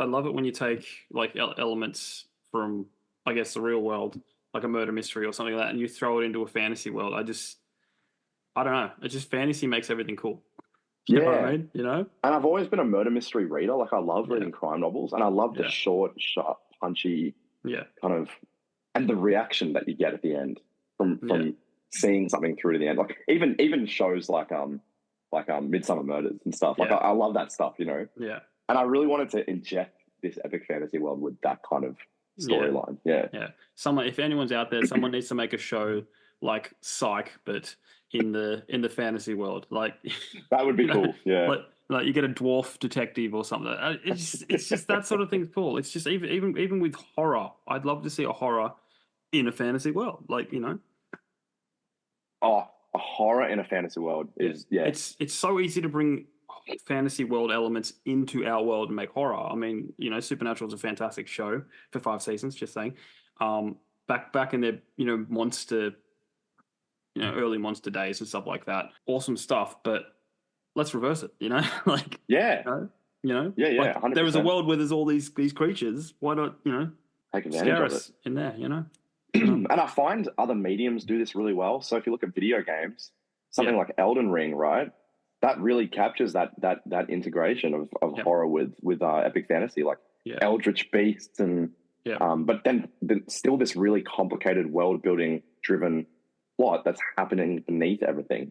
I love it when you take like elements from, I guess, the real world, like a murder mystery or something like that, and you throw it into a fantasy world. I don't know. It just fantasy makes everything cool. You know what I Yeah. mean? You know? And I've always been a murder mystery reader. Like I love Yeah, reading crime novels, and I love the yeah, short, sharp, punchy yeah, kind of, and the reaction that you get at the end yeah, from seeing something through to the end. Like even shows like Midsummer Murders and stuff. Like yeah, I love that stuff, you know. yeah, And I really wanted to inject this epic fantasy world with that kind of yeah, storyline. Yeah, yeah. Someone, if anyone's out there, someone needs to make a show like Psych, but in the fantasy world. Like, that would be you know, cool. Yeah. like you get a dwarf detective or something. It's just that sort of thing's cool. It's just even with horror, I'd love to see a horror in a fantasy world. Like, Oh, a horror in a fantasy world yeah, is yeah. it's so easy to bring fantasy world elements into our world and make horror. I mean, Supernatural is a fantastic show for 5 seasons. Just saying, um, back in their monster, early monster days and stuff like that. Awesome stuff, but let's reverse it. Like Yeah. you know, you know, Yeah, yeah, like there is a 100%. world where there's all these creatures. Why not Take advantage scare of it. us in there? And I find other mediums do this really well. So if you look at video games, Yeah, something like Elden Ring, right? That really captures that integration of yeah, horror with epic fantasy, like yeah, eldritch beasts and yeah, but then still this really complicated world building driven plot that's happening beneath everything.